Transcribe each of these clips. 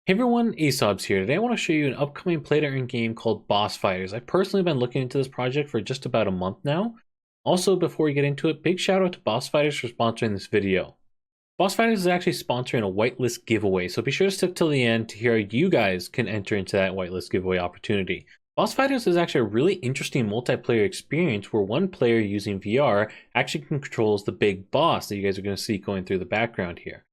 Hey everyone, Aesop's here. Today I want to show you an upcoming play-to-earn game called Boss Fighters. I've personally been looking into this project for just about a month now. Also, before we get into it, big shout out to Boss Fighters for sponsoring this video. Boss Fighters is actually sponsoring a whitelist giveaway, so be sure to stick till the end to hear how you guys can enter into that whitelist giveaway opportunity. Boss Fighters is actually a really interesting multiplayer experience where one player using VR actually controls the big boss that you guys are going to see going through the background here.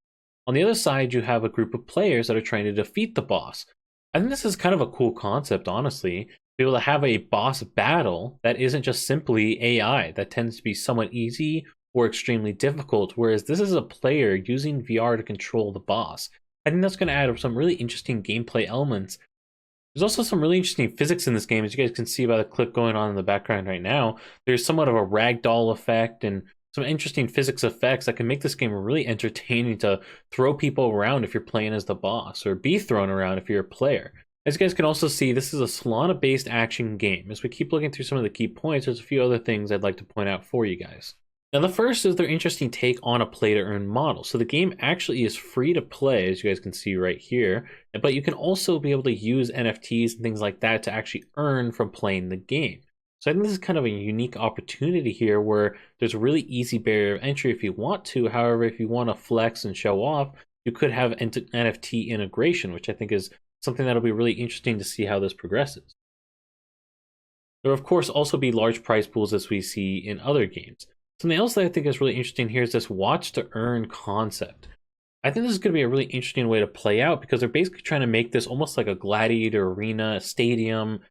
On the other side, you have a group of players that are trying to defeat the boss. I think this is kind of a cool concept, honestly, to be able to have a boss battle that isn't just simply AI, that tends to be somewhat easy or extremely difficult, whereas this is a player using VR to control the boss. I think that's going to add some really interesting gameplay elements. There's also some really interesting physics in this game, as you guys can see by the clip going on in the background right now. There's somewhat of a ragdoll effect and some interesting physics effects that can make this game really entertaining to throw people around if you're playing as the boss, or be thrown around if you're a player. As you guys can also see, this is a Solana-based action game. As we keep looking through some of the key points, there's a few other things I'd like to point out for you guys. Now, the first is their interesting take on a play-to-earn model. So the game actually is free to play, as you guys can see right here, but you can also be able to use NFTs and things like that to actually earn from playing the game. So I think this is kind of a unique opportunity here where there's a really easy barrier of entry if you want to. However, if you want to flex and show off, you could have NFT integration, which I think is something that'll be really interesting to see how this progresses. There will, of course, also be large prize pools as we see in other games. Something else that I think is really interesting here is this watch to earn concept. I think this is going to be a really interesting way to play out because they're basically trying to make this almost like a gladiator arena, a stadium,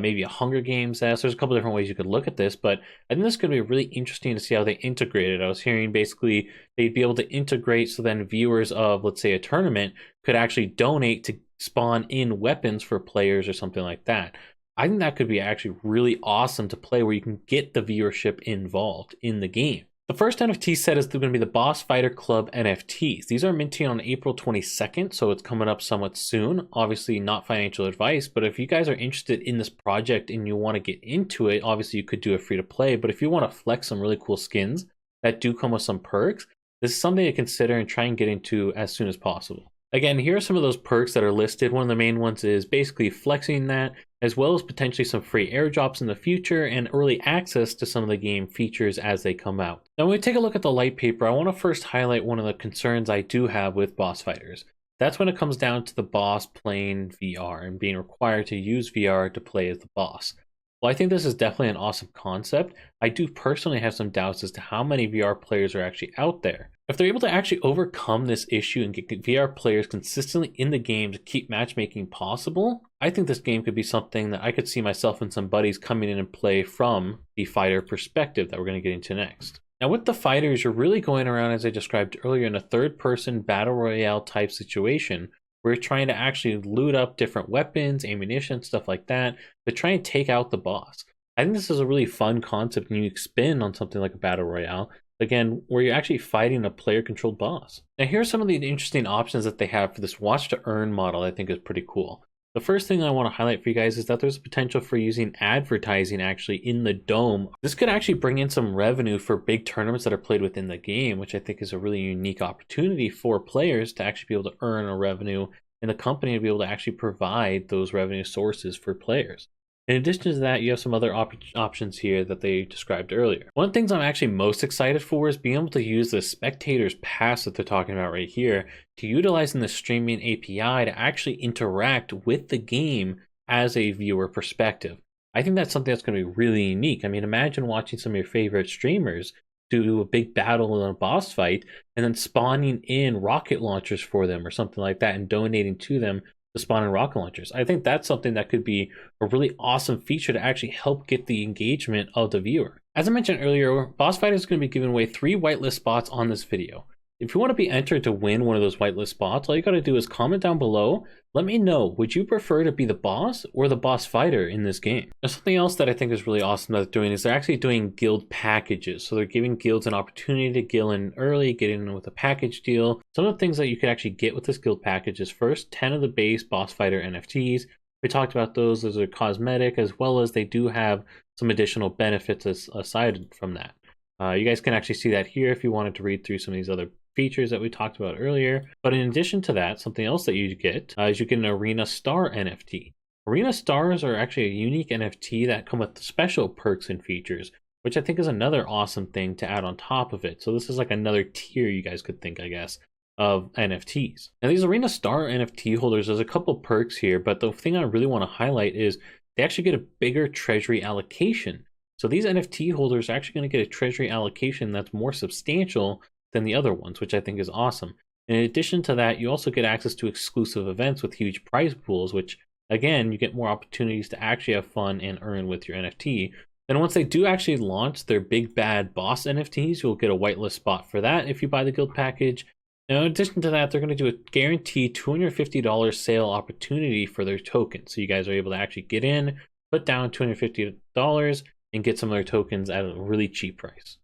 maybe a Hunger Games esque. There's a couple different ways you could look at this, but I think this is going to be really interesting to see how they integrate it. I was hearing basically they'd be able to integrate so then viewers of, let's say, a tournament could actually donate to spawn in weapons for players or something like that. I think that could be actually really awesome to play where you can get the viewership involved in the game. The first NFT set is going to be the Boss Fighter Club NFTs. These are minting on April 22nd, so it's coming up somewhat soon. Obviously not financial advice, but if you guys are interested in this project and you want to get into it, obviously you could do a free to play, but if you want to flex some really cool skins that do come with some perks, this is something to consider and try and get into as soon as possible. Again, here are some of those perks that are listed. One of the main ones is basically flexing that, as well as potentially some free airdrops in the future and early access to some of the game features as they come out. Now, when we take a look at the light paper, I want to first highlight one of the concerns I do have with Boss Fighters. That's when it comes down to the boss playing VR and being required to use VR to play as the boss. Well, I think this is definitely an awesome concept. I do personally have some doubts as to how many VR players are actually out there. If they're able to actually overcome this issue and get VR players consistently in the game to keep matchmaking possible, I think this game could be something that I could see myself and some buddies coming in and play from the fighter perspective that we're going to get into next. Now, with the fighters, you're really going around, as I described earlier, in a third-person battle royale type situation. We're trying to actually loot up different weapons, ammunition, stuff like that, to try and take out the boss. I think this is a really fun concept and unique spin on something like a battle royale. Again, where you're actually fighting a player-controlled boss. Now, here are some of the interesting options that they have for this watch to earn model I think is pretty cool. The first thing I want to highlight for you guys is that there's potential for using advertising actually in the dome. This could actually bring in some revenue for big tournaments that are played within the game, which I think is a really unique opportunity for players to actually be able to earn a revenue and the company to be able to actually provide those revenue sources for players. In addition to that, you have some other options here that they described earlier. One of the things I'm actually most excited for is being able to use the Spectator Pass that they're talking about right here to utilizing the streaming API to actually interact with the game as a viewer perspective. I think that's something that's going to be really unique. I mean, imagine watching some of your favorite streamers do a big battle in a boss fight and then spawning in rocket launchers for them or something like that and donating to them to spawn in rocket launchers. I think that's something that could be a really awesome feature to actually help get the engagement of the viewer. As I mentioned earlier, Boss Fighter is going to be giving away 3 whitelist spots on this video. If you want to be entered to win one of those whitelist spots, all you got to do is comment down below. Let me know, would you prefer to be the boss or the boss fighter in this game? Now, something else that I think is really awesome that they're doing is they're actually doing guild packages. So they're giving guilds an opportunity to guild in early, get in with a package deal. Some of the things that you could actually get with this guild package is first 10 of the base boss fighter NFTs. We talked about those are cosmetic, as well as they do have some additional benefits aside from that. You guys can actually see that here if you wanted to read through some of these other features that we talked about earlier. But in addition to that, something else that you get is you get an Arena Star NFT. Arena Stars are actually a unique NFT that come with special perks and features, which I think is another awesome thing to add on top of it. So this is like another tier you guys could think, I guess, of NFTs. Now these Arena Star NFT holders, there's a couple perks here, but the thing I really want to highlight is they actually get a bigger treasury allocation. So these NFT holders are actually going to get a treasury allocation that's more substantial than the other ones, which I think is awesome. In addition to that, you also get access to exclusive events with huge prize pools, which again, you get more opportunities to actually have fun and earn with your NFT. Then once they do actually launch their big bad boss NFTs, you'll get a whitelist spot for that if you buy the guild package. Now, in addition to that, they're going to do a guaranteed $250 sale opportunity for their tokens. So you guys are able to actually get in, put down $250 and get some of their tokens at a really cheap price.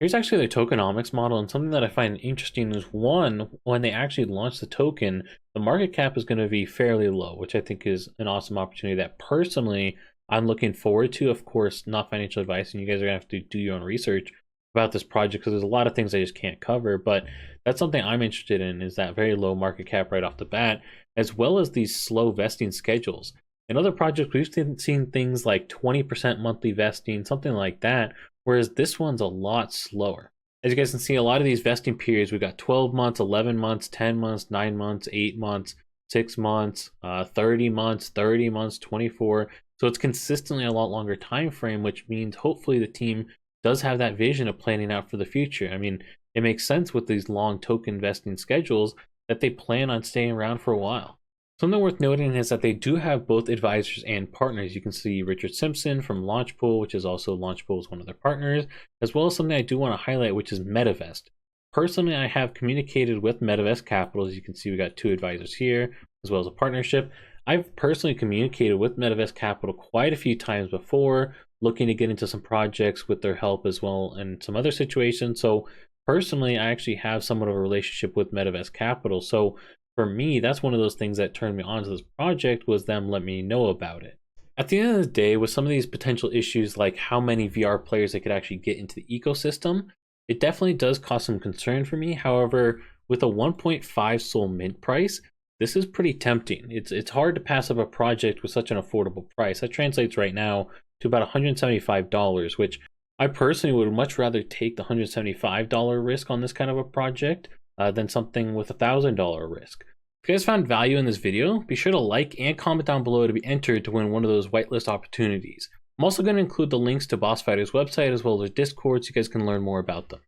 Here's actually their tokenomics model, and something that I find interesting is one, when they actually launch the token, the market cap is going to be fairly low, which I think is an awesome opportunity that personally I'm looking forward to. Of course, not financial advice, and you guys are going to have to do your own research about this project because there's a lot of things I just can't cover, but that's something I'm interested in, is that very low market cap right off the bat, as well as these slow vesting schedules. In other projects, we've seen things like 20% monthly vesting, something like that, whereas this one's a lot slower. As you guys can see, a lot of these vesting periods, we've got 12 months, 11 months, 10 months, 9 months, 8 months, 6 months, 30 months, 30 months, 24. So it's consistently a lot longer time frame, which means hopefully the team does have that vision of planning out for the future. I mean, it makes sense with these long token vesting schedules that they plan on staying around for a while. Something worth noting is that they do have both advisors and partners. You can see Richard Simpson from Launchpool, which is also Launchpool is one of their partners, as well as something I do want to highlight, which is MetaVest. Personally, I have communicated with MetaVest Capital. As you can see, we got 2 advisors here, as well as a partnership. I've personally communicated with MetaVest Capital quite a few times before, looking to get into some projects with their help as well and some other situations. So personally, I actually have somewhat of a relationship with MetaVest Capital. So for me, that's one of those things that turned me on to this project, was them letting me know about it. At the end of the day, with some of these potential issues like how many VR players they could actually get into the ecosystem, it definitely does cause some concern for me. However, with a 1.5 Sol mint price, this is pretty tempting. It's hard to pass up a project with such an affordable price. That translates right now to about $175, which I personally would much rather take the $175 risk on this kind of a project than something with $1,000 risk. If you guys found value in this video, be sure to like and comment down below to be entered to win one of those whitelist opportunities. I'm also going to include the links to Boss Fighter's website as well as their Discord so you guys can learn more about them.